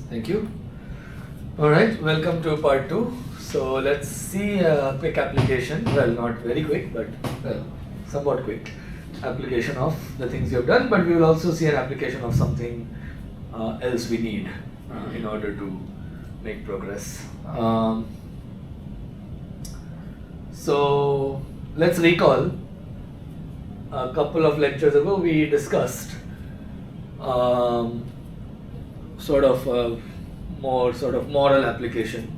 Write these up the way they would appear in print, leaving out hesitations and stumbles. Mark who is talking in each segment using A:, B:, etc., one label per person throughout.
A: Thank you. Alright, welcome to part 2. So let's see a quick application, well not very quick but well somewhat quick application of the things you have done, but we will also see an application of something else we need in order to make progress. So let's recall a couple of lectures ago we discussed sort of moral application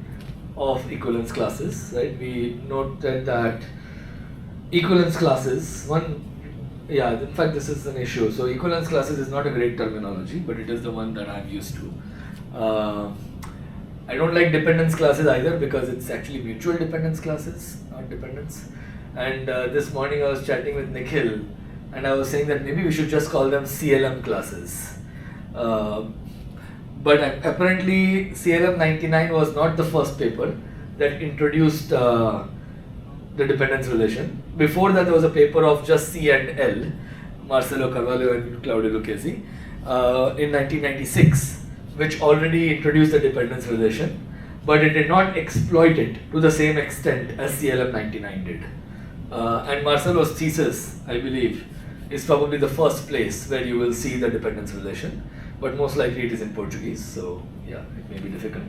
A: of equivalence classes, right? We noted that equivalence classes, in fact this is an issue. So equivalence classes is not a great terminology, but it is the one that I'm used to. I don't like dependence classes either because it's actually mutual dependence classes, not dependence. And this morning I was chatting with Nikhil and I was saying that maybe we should just call them CLM classes. But apparently CLM 99 was not the first paper that introduced the dependence relation. Before that there was a paper of just C and L, Marcelo Carvalho and Claudio Lucchesi, in 1996, which already introduced the dependence relation, but it did not exploit it to the same extent as CLM 99 did. And Marcelo's thesis, I believe, is probably the first place where you will see the dependence relation, but most likely it is in Portuguese, so yeah, it may be difficult.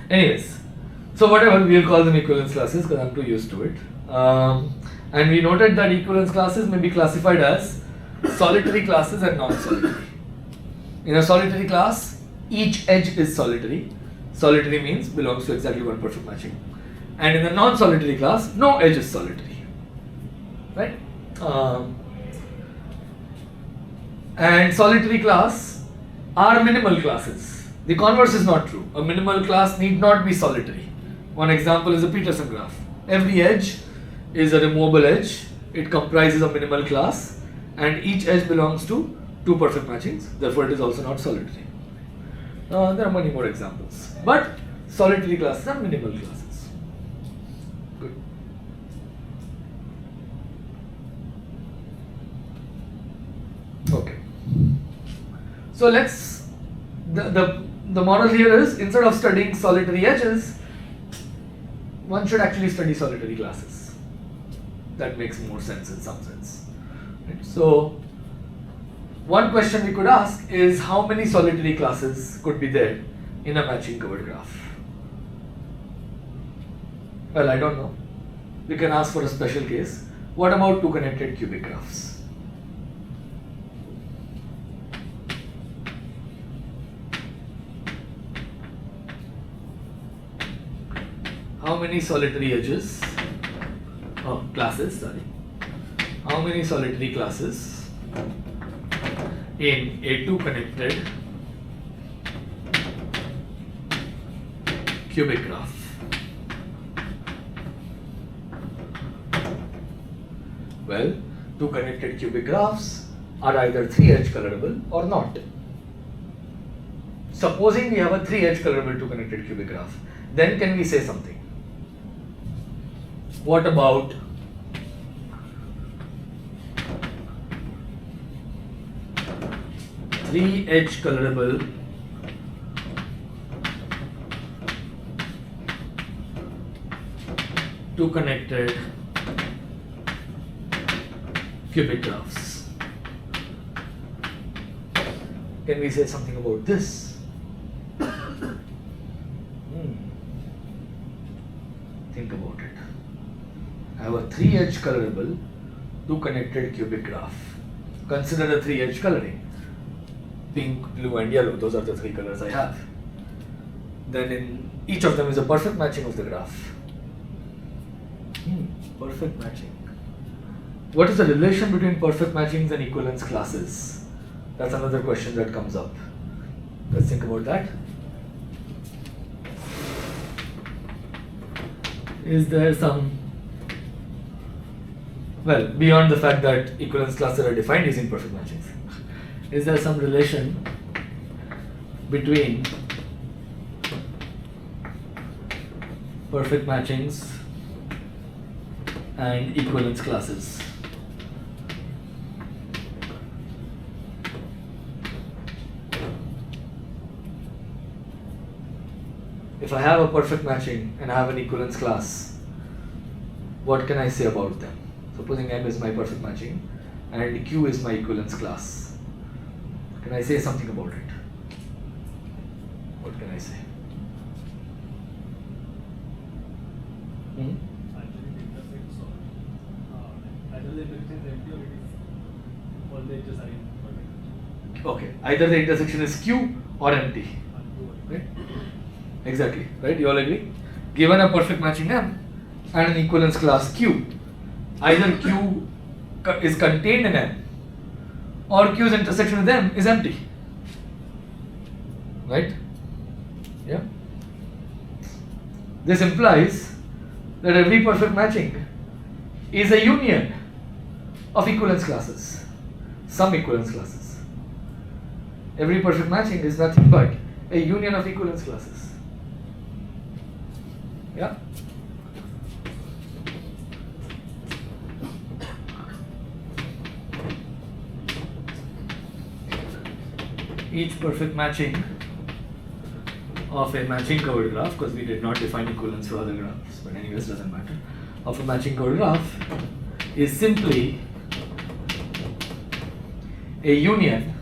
A: Anyways, so whatever, we'll call them equivalence classes because I'm too used to it. And we noted that equivalence classes may be classified as solitary classes and non-solitary. In a solitary class, each edge is solitary. Solitary means belongs to exactly one perfect matching. And in a non-solitary class, no edge is solitary, right? And solitary class are minimal classes. The converse is not true. A minimal class need not be solitary. One example is a Peterson graph. Every edge is a removable edge. It comprises a minimal class and each edge belongs to two perfect matchings. Therefore, it is also not solitary. There are many more examples. But solitary classes are minimal classes. Good. Okay. So let's, the moral here is, instead of studying solitary edges, one should actually study solitary classes. That makes more sense in some sense. Right? So one question we could ask is, how many solitary classes could be there in a matching covered graph? Well, I don't know. We can ask for a special case. What about two connected cubic graphs? How many solitary edges, classes, sorry. How many solitary classes in a two connected cubic graph? Well, two connected cubic graphs are either 3-edge colorable or not. Supposing we have a 3-edge colorable two connected cubic graph, then can we say something? What about three-edge colorable two connected cubic graphs? Can we say something about this? Think about it. I have a 3-edge colorable two connected cubic graph. Consider the 3-edge coloring. Pink, blue and yellow, those are the three colors I have. Then in each of them is a perfect matching of the graph. Perfect matching. What is the relation between perfect matchings and equivalence classes? That's another question that comes up. Let's think about that. Is there some, well, beyond the fact that equivalence classes are defined using perfect matchings, is there some relation between perfect matchings and equivalence classes? if I have a perfect matching and I have an equivalence class, what can I say about them? Supposing M is my perfect matching and Q is my equivalence class. Can I say something about it? What can I say?
B: Either the intersection is empty or it is all the edges are in.
A: Okay, either the intersection is Q or empty. Right? Exactly, right? You all agree? Given a perfect matching M and an equivalence class Q, either Q is contained in M or Q's intersection with M is empty. Right? Yeah? This implies that every perfect matching is a union of equivalence classes, some equivalence classes. Every perfect matching is nothing but a union of equivalence classes. Yeah? Each perfect matching of a matching covered graph, because we did not define equivalence for other graphs, but anyways doesn't matter, of a matching covered graph is simply a union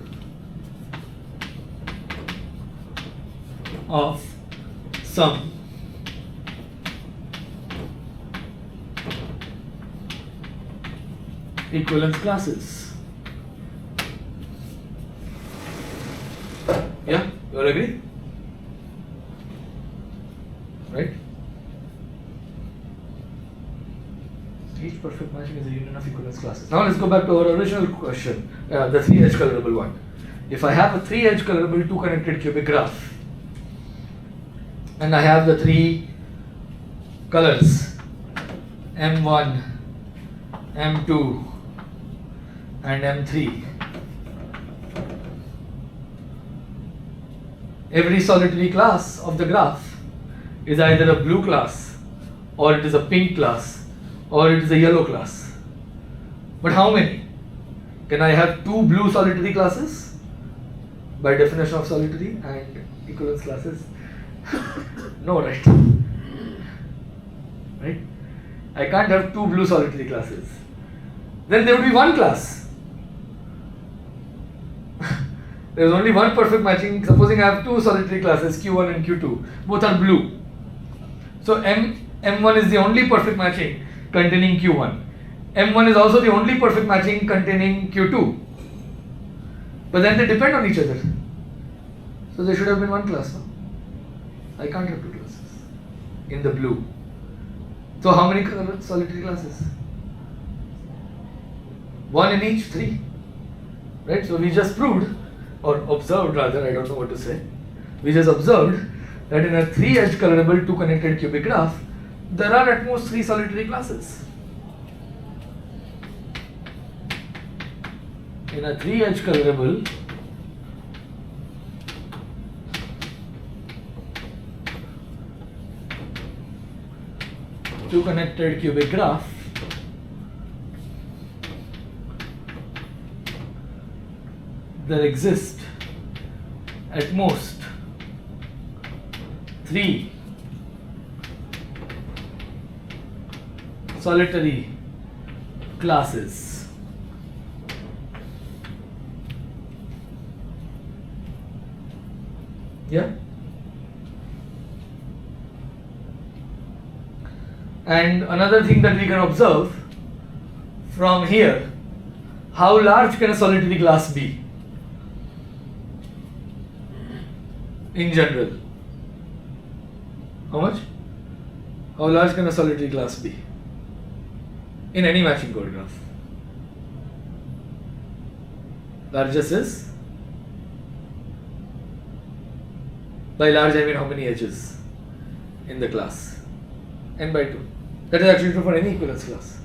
A: of some equivalence classes. Yeah, you all agree? Right? Each perfect matching is a union of equivalence classes. Now let's go back to our original question, the 3-edge colorable one. If I have a 3-edge colorable 2-connected cubic graph, and I have the 3 colors M1, M2 and M3, every solitary class of the graph is either a blue class, or it is a pink class, or it is a yellow class. But how many? Can I have 2 blue solitary classes? By definition of solitary and equivalence classes? No, right? Right? I can't have 2 blue solitary classes. Then there would be one class. There is only one perfect matching. Supposing I have 2 solitary classes, Q1 and Q2, both are blue. So M1 is the only perfect matching containing Q1. M1 is also the only perfect matching containing Q2. But then they depend on each other. So there should have been one class. No? I can't have 2 classes in the blue. So how many solitary classes? 1 in each, 3. Right? So we just proved, or observed rather, I don't know what to say. We just observed that in a 3-edged colorable 2-connected cubic graph, there are at most 3 solitary classes. In a 3-edged colorable two-connected cubic graph, there exist at most 3 solitary classes. Yeah? And another thing that we can observe from here, how large can a solitary class be in general? How much? How large can a solitary class be in any matching code graph? Largest is? By large I mean how many edges in the class? N by 2. That is actually true for any equivalence class.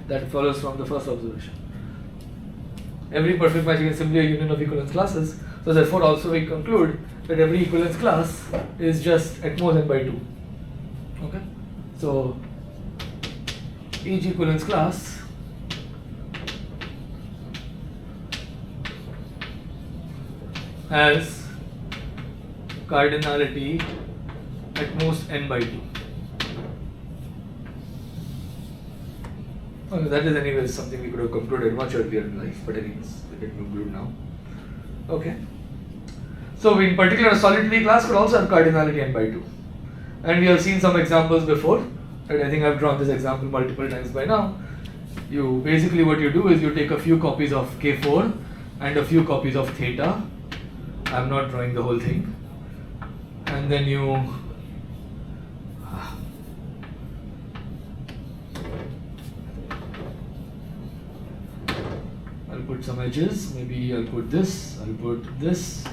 A: That follows from the first observation. Every perfect matching is simply a union of equivalence classes. So therefore also we conclude that every equivalence class is just at most N by 2. Okay? So each equivalence class has cardinality at most n by 2. Okay, that is anyways something we could have concluded much earlier in life, but anyways, we can conclude now. Okay. So in particular, a solitary class could also have cardinality n by 2. And we have seen some examples before, and I think I've drawn this example multiple times by now. You basically, what you do is you take a few copies of K4 and a few copies of theta. I'm not drawing the whole thing. And then you I'll put some edges, maybe I'll put this, I'll put this.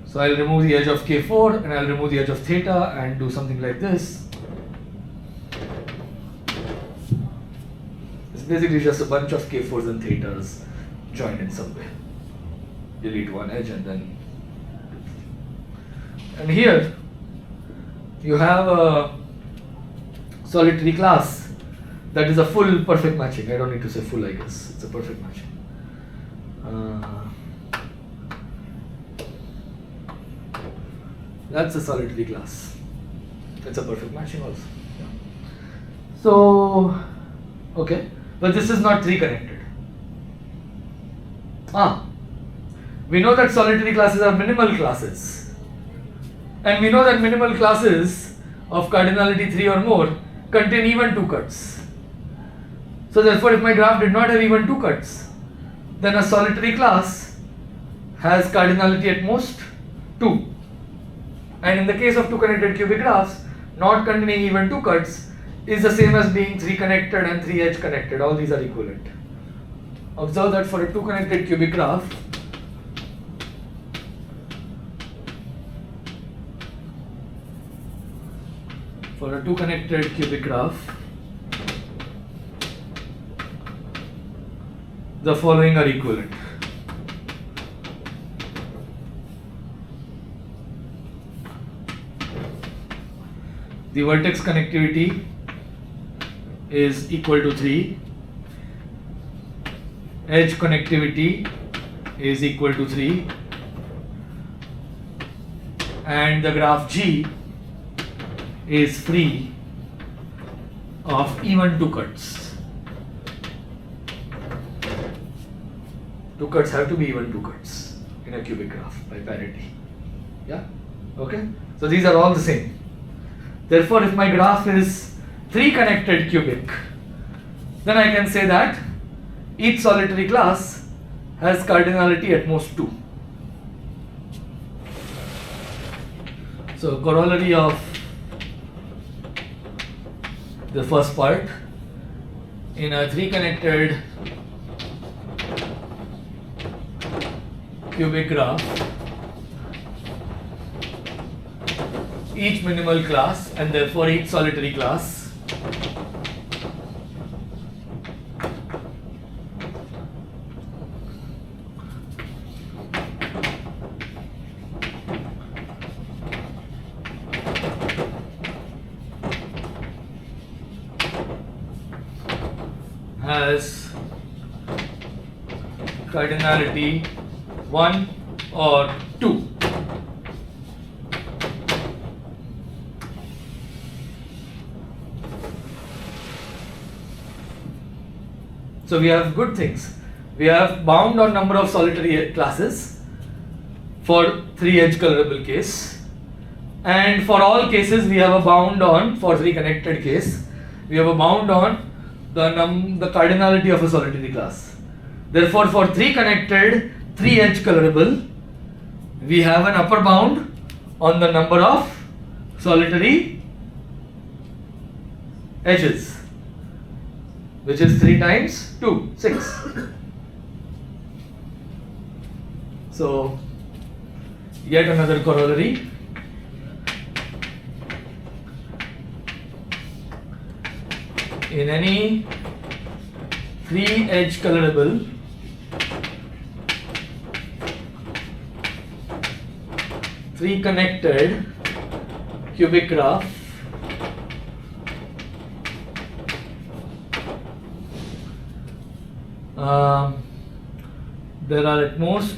A: So I'll remove the edge of K4 and I'll remove the edge of theta and do something like this. It's basically just a bunch of K4s and thetas joined in some way. Delete one edge and then. And here you have a solitary class that is a full perfect matching. I don't need to say full, I guess. It's a perfect matching. That's a solitary class. It's a perfect matching also. Yeah. So, okay, but this is not tree connected. We know that solitary classes are minimal classes. And we know that minimal classes of cardinality 3 or more contain even 2 cuts. So therefore, if my graph did not have even 2 cuts, then a solitary class has cardinality at most 2. And in the case of 2 connected cubic graphs, not containing even 2 cuts is the same as being 3 connected and 3 edge connected. All these are equivalent. Observe that for a 2 connected cubic graph, the following are equivalent. The vertex connectivity is equal to 3, edge connectivity is equal to 3, and the graph G is free of even 2 cuts. 2 cuts have to be even 2 cuts in a cubic graph by parity. Yeah? Okay? So these are all the same. Therefore, if my graph is 3 connected cubic, then I can say that each solitary class has cardinality at most 2. So corollary of the first part, in a 3 connected cubic graph, each minimal class and therefore each solitary class has cardinality 1 or 2. So we have good things. We have bound on number of solitary classes for 3 edge colorable case, and for all cases we have a bound on, for 3 connected case, we have a bound on the cardinality of a solitary class. Therefore, for 3 connected 3 edge colorable, we have an upper bound on the number of solitary edges, which is 3 times 2, 6. So, yet another corollary. In any 3 edge colorable three connected cubic graph, there are at most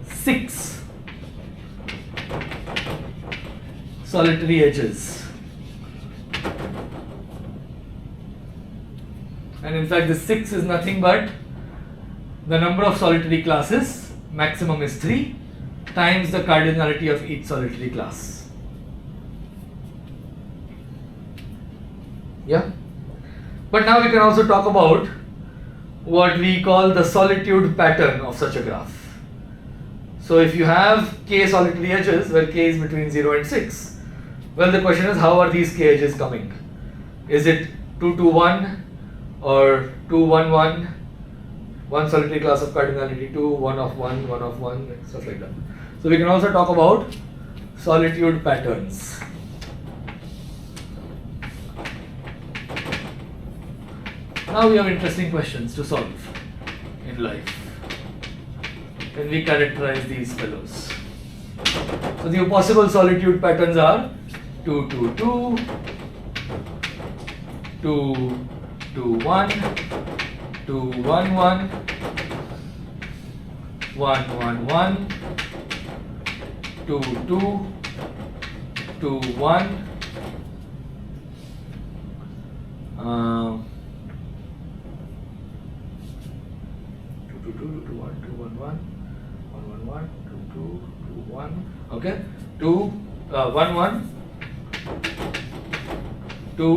A: 6 solitary edges. And in fact, this 6 is nothing but the number of solitary classes, maximum is 3, times the cardinality of each solitary class. Yeah? But now we can also talk about what we call the solitude pattern of such a graph. So if you have k solitary edges where k is between 0 and 6, well, the question is, how are these k edges coming? Is it 2 2 1 or 2 1 1, one solitary class of cardinality 2, 1 of 1, 1 of 1, stuff like that. So we can also talk about solitude patterns. Now we have interesting questions to solve in life. When we characterize these fellows. So the possible solitude patterns are 2 2 2, 2 2 1, 2 1 1, 1 1 1, 2 2, 2 1. 2 2 2 1 2 1 1 1 1 1 2 2 2 1. Okay, 2 1 1 2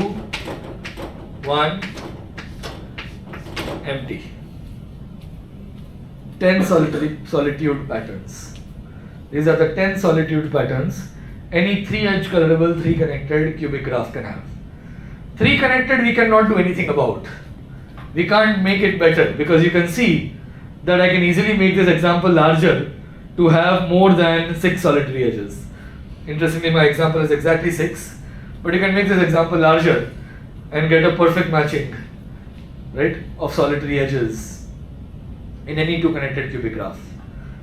A: 1 empty. 10 solitude patterns. These are the 10 solitude patterns any 3-edge colorable 3 connected cubic graph can have. 3 connected we cannot do anything about. We can't make it better because you can see that I can easily make this example larger to have more than 6 solitary edges. Interestingly, my example is exactly 6, but you can make this example larger and get a perfect matching, right, of solitary edges in any 2 connected cubic graph.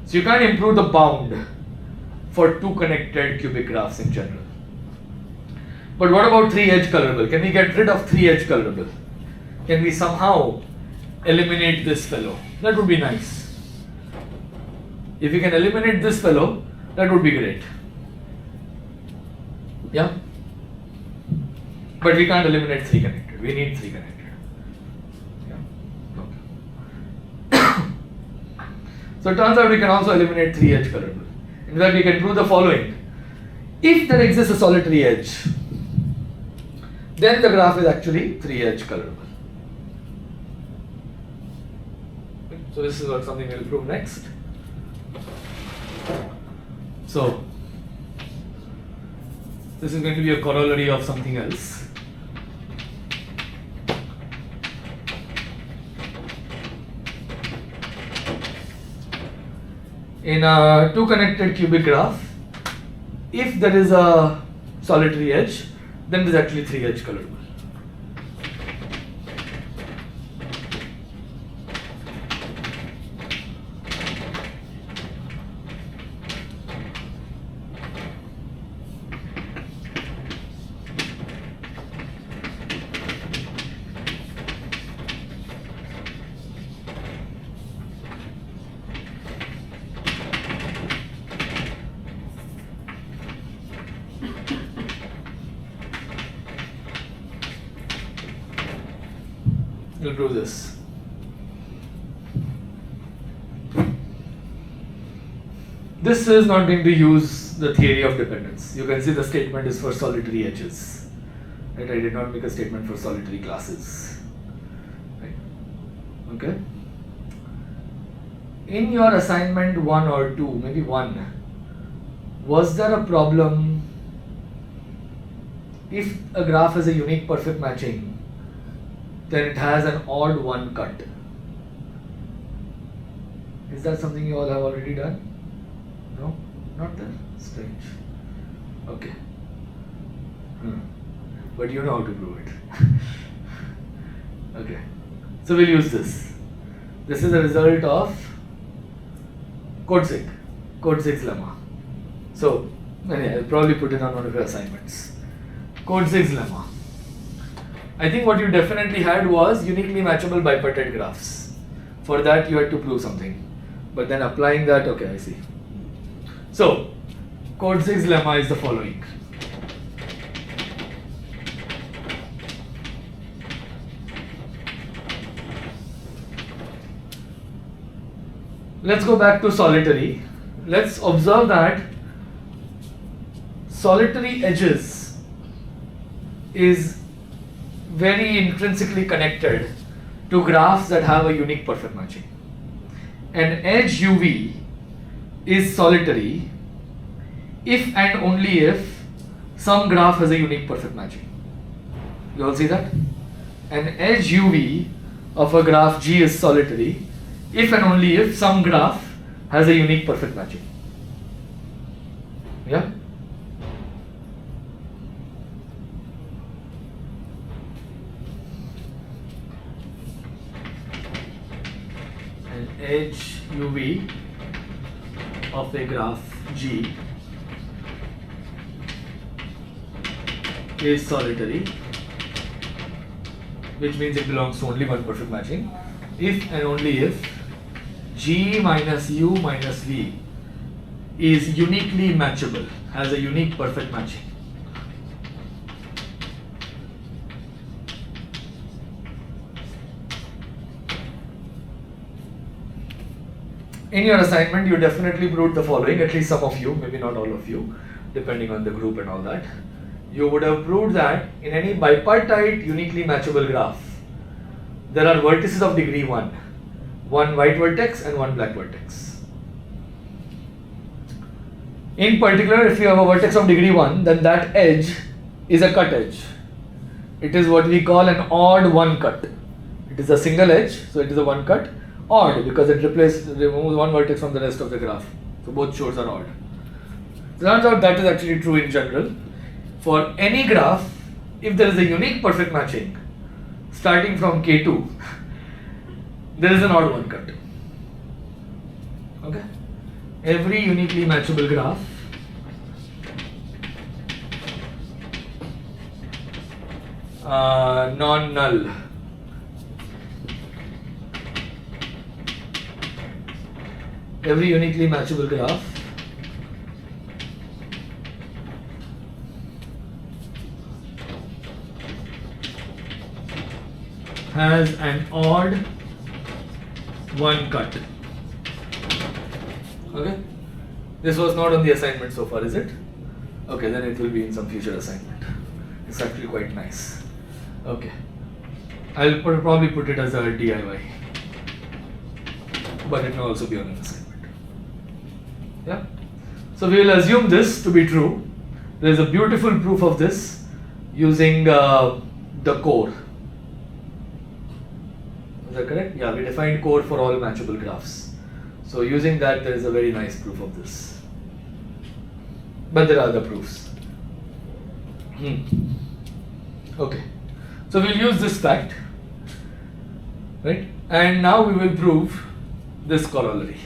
A: So you can't improve the bound for 2 connected cubic graphs in general. But what about 3-edge colorable? Can we get rid of 3-edge colorable? Can we somehow eliminate this fellow? That would be nice. If we can eliminate this fellow, that would be great. Yeah? But we can't eliminate 3 connected. We need 3 connected. Yeah? Okay. So it turns out we can also eliminate 3-edge colorable. In fact, we can prove the following. If there exists a solitary edge, then the graph is actually 3-edge colorable. So this is something we'll prove next. So this is going to be a corollary of something else. In a 2 connected cubic graph, if there is a solitary edge, then it is actually 3-edge colorable. We'll prove this. This is not going to use the theory of dependence. You can see the statement is for solitary edges. Right? I did not make a statement for solitary classes. Right? Okay. In your assignment 1 or 2, maybe 1, was there a problem if a graph has a unique perfect matching? Then it has an odd 1 cut. Is that something you all have already done? No? Not there? Strange. Okay. But you know how to prove it. Okay. So we'll use this. This is a result of Kodzig's lemma. So, anyway, I'll probably put it on one of your assignments. Kodzig's lemma. I think what you definitely had was uniquely matchable bipartite graphs. For that you had to prove something. But then applying that, okay, I see. So, Kodzig's lemma is the following. Let's go back to solitary. Let's observe that solitary edges is very intrinsically connected to graphs that have a unique perfect matching. An edge UV is solitary if and only if some graph has a unique perfect matching. You all see that? An edge UV of a graph G is solitary if and only if some graph has a unique perfect matching. Yeah? An edge UV of a graph G is solitary, which means it belongs to only one perfect matching, if and only if G minus U minus V is uniquely matchable, has a unique perfect matching. In your assignment, you definitely proved the following, at least some of you, maybe not all of you, depending on the group and all that. You would have proved that in any bipartite uniquely matchable graph, there are vertices of degree 1, one white vertex and one black vertex. In particular, if you have a vertex of degree 1, then that edge is a cut edge. It is what we call an odd one cut. It is a single edge, so it is a one cut. Odd because it removes one vertex from the rest of the graph. So both shores are odd. It turns out that is actually true in general. For any graph, if there is a unique perfect matching starting from K2, there is an odd one cut. Okay? Every uniquely matchable graph non-null every uniquely matchable graph has an odd one cut. Okay? This was not on the assignment so far, is it? Okay, then it will be in some future assignment. It's actually quite nice. Okay. I'll probably put it as a DIY. But it may also be on an assignment. Yeah? So we will assume this to be true. There is a beautiful proof of this using the core. Is that correct? Yeah, we defined core for all matchable graphs. So using that, there is a very nice proof of this. But there are other proofs. Okay. So we'll use this fact, right? And now we will prove this corollary.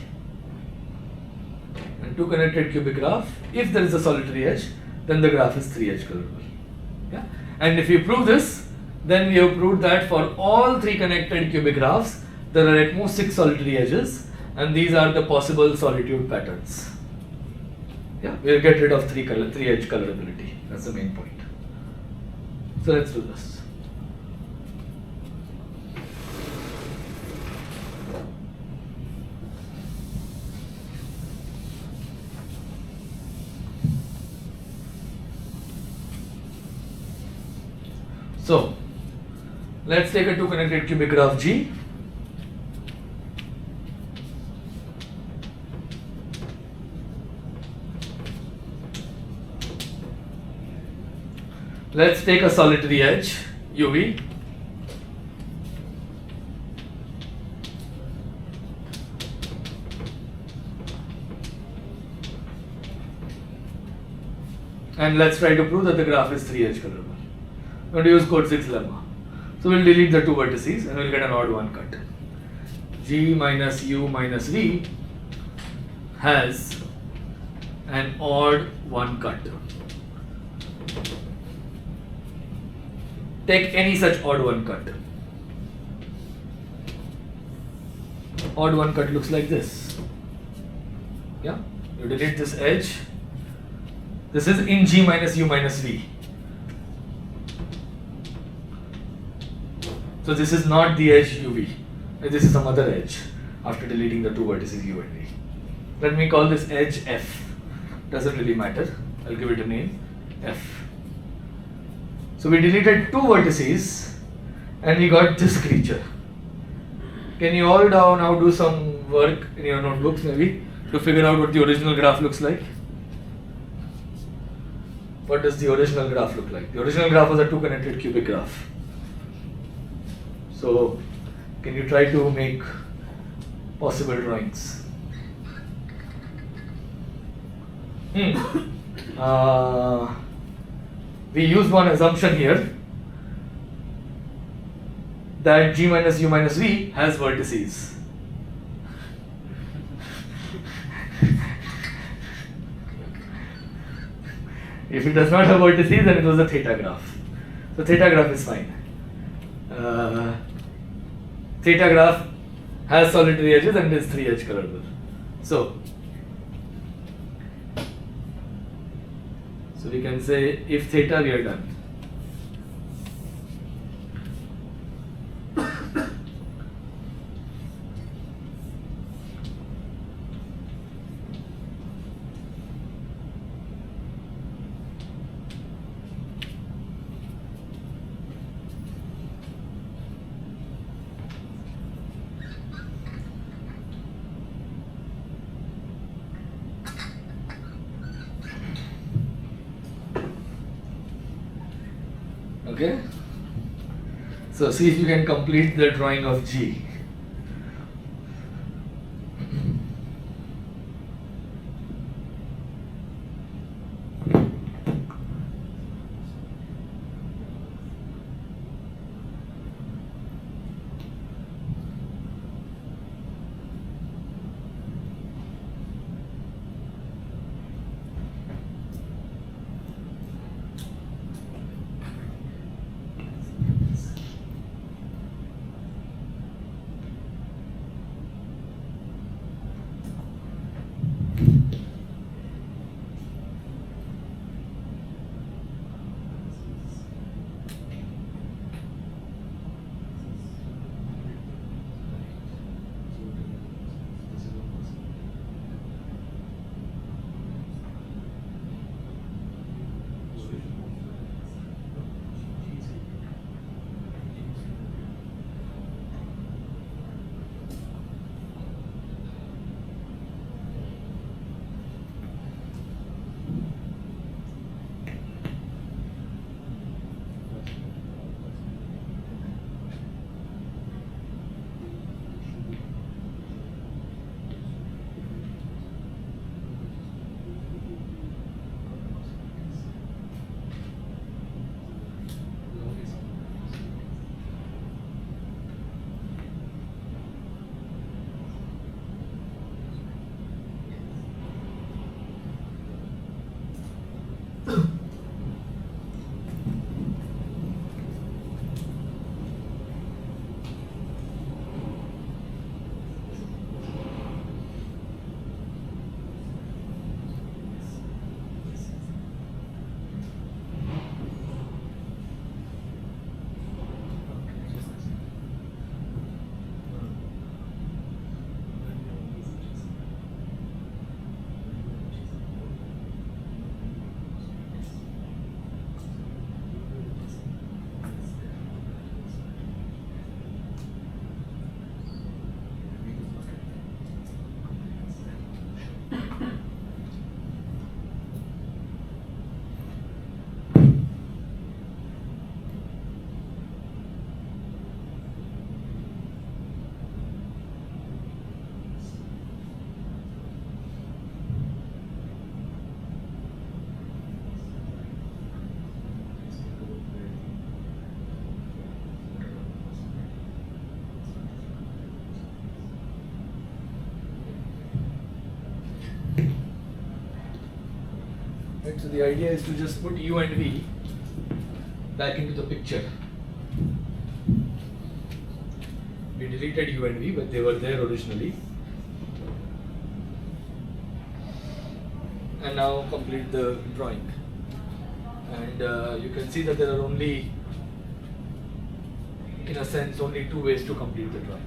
A: And two connected cubic graph, if there is a solitary edge, then the graph is 3-edge colorable. Yeah? And if we prove this, then we have proved that for all 3 connected cubic graphs, there are at most 6 solitary edges, and these are the possible solitude patterns. Yeah, we'll get rid of 3-edge colorability. That's the main point. So let's do this. So let's take a 2 connected cubic graph G. Let's take a solitary edge UV. And let's try to prove that the graph is 3-edge colorable. We're going to use code 6 lemma. So we'll delete the 2 vertices and we'll get an odd one cut. G minus U minus V has an odd one cut. Take any such odd one cut. Odd one cut looks like this. Yeah? You delete this edge. This is in G minus U minus V. So this is not the edge UV. This is some other edge. after deleting the two vertices u and v. Let me call this edge f. Doesn't really matter. I'll give it a name f. So we deleted two vertices and we got this creature. Can you all now do some work in your notebooks maybe to figure out what the original graph looks like? What does the original graph look like? The original graph was a two connected cubic graph. So can you try to make possible drawings? We use one assumption here that g minus u minus v has vertices. If it does not have vertices, then it was a theta graph. So theta graph is fine. Theta graph has solitary edges and is 3-edge colorable. So we can say if theta, we are done. Okay, so see if you can complete the drawing of G. Right, so the idea is to just put u and v back into the picture. We deleted u and v, but they were there originally. And now complete the drawing. And you can see that there are only, in a sense, only two ways to complete the drawing.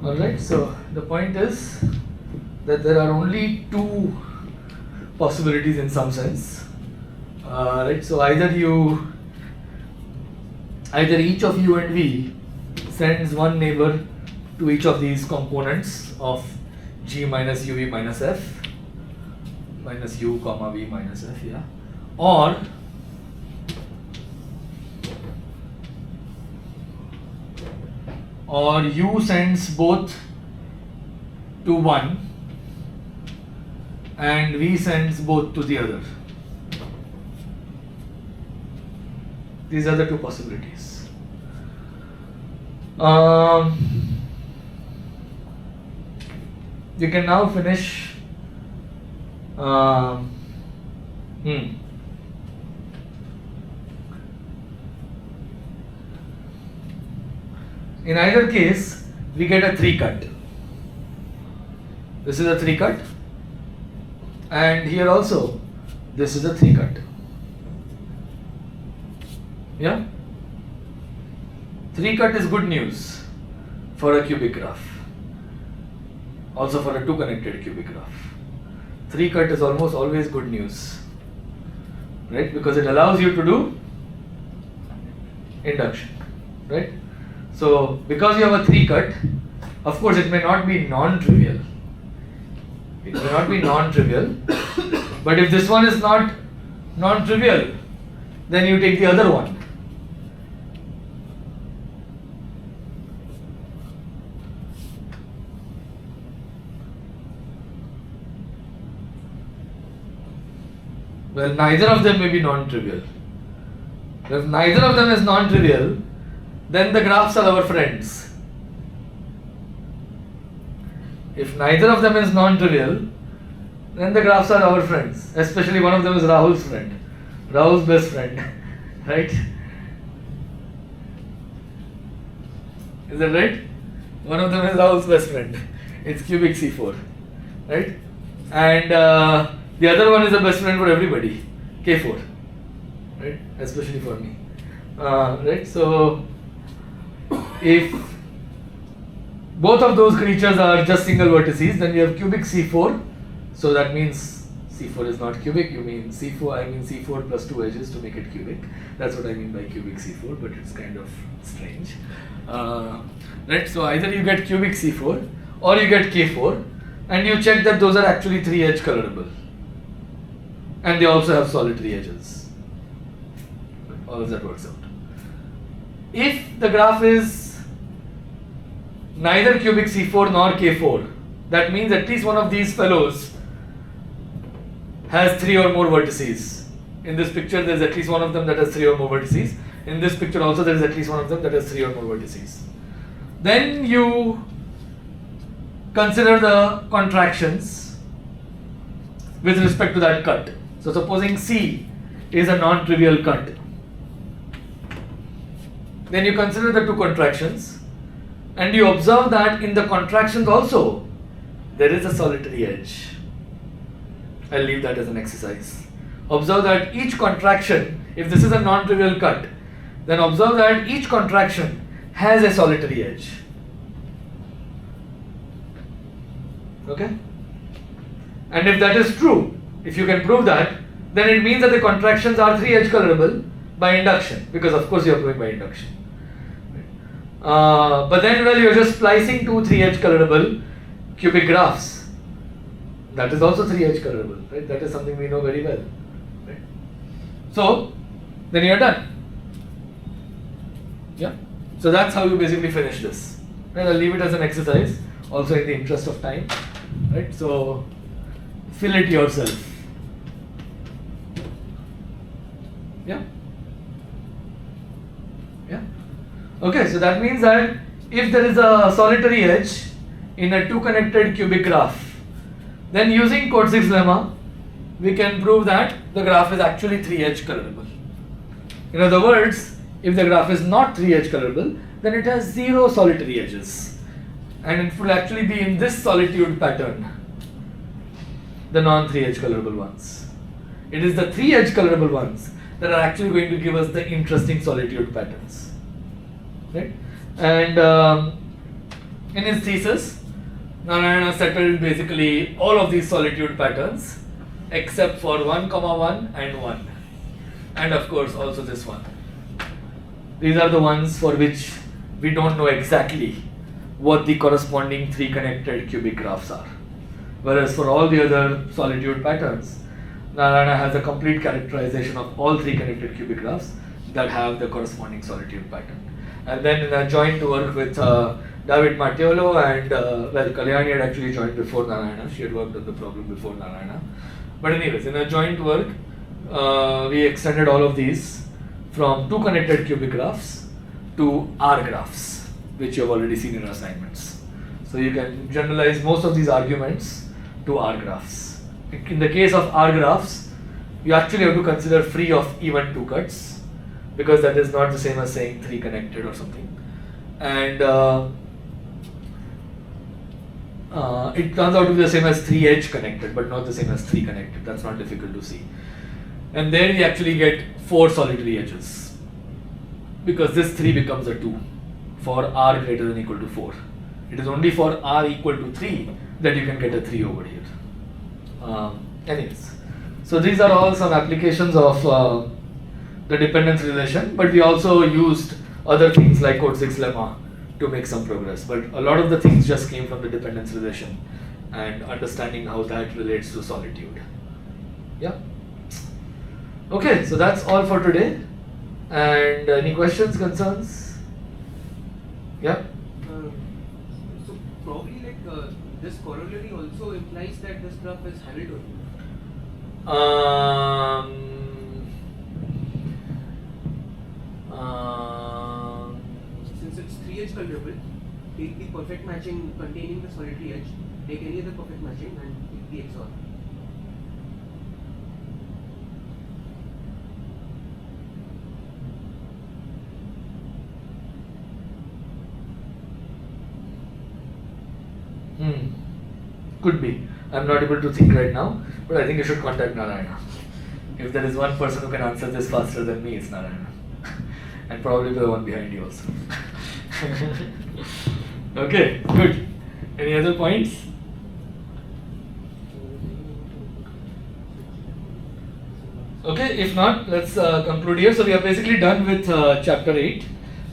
A: Alright, so the point is that there are only two possibilities in some sense. Right, so either each of u and v sends one neighbor to each of these components of g minus uv minus f minus u comma v minus f, yeah, or u sends both to one and v sends both to the other. These are the two possibilities. You can now finish. In either case, we get a 3-cut. This is a 3-cut, and here also, this is a 3-cut. Yeah? 3-cut is good news for a cubic graph. Also for a two-connected cubic graph. 3-cut is almost always good news. Right? Because it allows you to do induction. Right? So, because you have a 3-cut, of course it may not be non-trivial. It may not be non-trivial. But if this one is not non-trivial, then you take the other one. Well, neither of them may be non-trivial. If neither of them is non-trivial, then the graphs are our friends. If neither of them is non-trivial, then the graphs are our friends. Especially one of them is Rahul's friend, Rahul's best friend, right? Is that right? One of them is Rahul's best friend. It's cubic C4, right? And the other one is the best friend for everybody, K4, right? Especially for me, right? So, if both of those creatures are just single vertices, then we have cubic C4. So that means C4 is not cubic. You mean C4? I mean C4 plus 2 edges to make it cubic. That's what I mean by cubic C4, but it's kind of strange, right? So either you get cubic C4 or you get K4, and you check that those are actually 3-edge colorable, and they also have solitary edges. All of that works out. If the graph is neither cubic C4 nor K4, that means at least one of these fellows has 3 or more vertices. In this picture, there is at least one of them that has 3 or more vertices. In this picture also, there is at least one of them that has 3 or more vertices. Then you consider the contractions with respect to that cut. So supposing C is a non-trivial cut, then you consider the two contractions, and you observe that in the contractions also there is a solitary edge. I'll leave that as an exercise. Observe that each contraction, if this is a non-trivial cut, then observe that each contraction has a solitary edge. Okay? And if that is true, if you can prove that, then it means that the contractions are 3-edge colorable by induction, because of course you are proving by induction. But then, well, you're just splicing two 3-edge colorable cubic graphs. That is also 3-edge colorable, right? That is something we know very well, right? So, then you are done. Yeah? So that's how you basically finish this. Right? I'll leave it as an exercise, also in the interest of time, right? So, fill it yourself. Yeah? Yeah? Okay, so that means that if there is a solitary edge in a two-connected cubic graph, then using Kortzich's lemma, we can prove that the graph is actually 3-edge colorable. In other words, if the graph is not 3-edge colorable, then it has 0 solitary edges, and it will actually be in this solitude pattern, the non-3-edge colorable ones. It is the 3-edge colorable ones that are actually going to give us the interesting solitude patterns, right? And In his thesis, Narayana settled basically all of these solitude patterns except for 1, 1 and 1. And of course also this one. These are the ones for which we don't know exactly what the corresponding 3 connected cubic graphs are. Whereas for all the other solitude patterns, Narayana has a complete characterization of all 3 connected cubic graphs that have the corresponding solitude pattern. And then in a joint work with David Mattiolo and Kalyani had actually joined before Narayana. She had worked on the problem before Narayana. But anyways, in a joint work, we extended all of these from 2 connected cubic graphs to R graphs, which you have already seen in assignments. So you can generalize most of these arguments to R graphs. In the case of R graphs, you actually have to consider free of even 2 cuts, because that is not the same as saying 3 connected or something. And it turns out to be the same as 3 edge connected, but not the same as 3 connected. That's not difficult to see. And then we actually get 4 solitary edges, because this 3 becomes a 2 for r greater than or equal to 4. It is only for r equal to 3 that you can get a 3 over here. Anyways, so these are all some applications of the dependence relation, but we also used other things like Code-6 lemma to make some progress. But a lot of the things just came from the dependence relation and understanding how that relates to solitude. Yeah. Okay, so that's all for today. And any questions, concerns? Yeah.
C: So probably this corollary also implies that this graph is Hamiltonian. Since it's 3 edge convertible, take the perfect matching containing the solitary edge, take any other perfect matching and take the XOR.
A: Could be. I'm not able to think right now, but I think you should contact Narayana. If there is one person who can answer this faster than me, it's Narayana. And probably the one behind you also. Okay, good. Any other points? Okay, if not, let's conclude here. So we are basically done with chapter 8.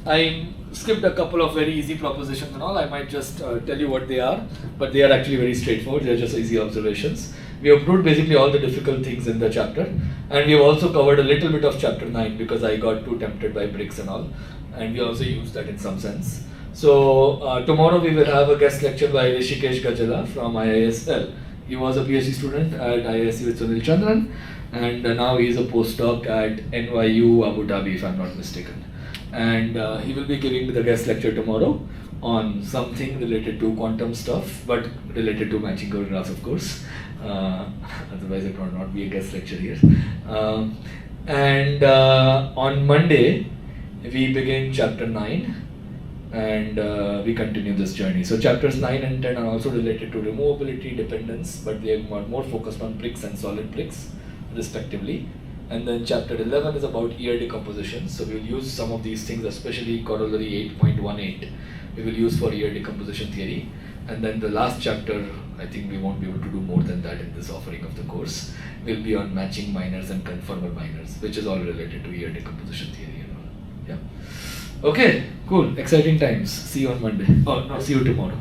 A: I skipped a couple of very easy propositions and all. I might just tell you what they are, but they are actually very straightforward. They are just easy observations. We have proved basically all the difficult things in the chapter, and we have also covered a little bit of chapter 9 because I got too tempted by bricks and all, and we also used that in some sense. So tomorrow we will have a guest lecture by Rishikesh Gajala from IISL. He was a PhD student at IISc with Sunil Chandran, and now he is a postdoc at NYU Abu Dhabi, if I'm not mistaken. And he will be giving the guest lecture tomorrow on something related to quantum stuff, but related to matching graphs, of course. Otherwise it would not be a guest lecture here. And on Monday we begin chapter 9 and we continue this journey. So chapters 9 and 10 are also related to removability, dependence, but they are more focused on bricks and solid bricks respectively. And then chapter 11 is about ER decomposition. So we will use some of these things, especially corollary 8.18, we will use for ER decomposition theory. And then the last chapter, I think we won't be able to do more than that in this offering of the course, will be on matching minors and conformal minors, which is all related to ER decomposition theory and all. Yeah. Okay, cool, exciting times. See you on Monday. Oh, no, see you tomorrow.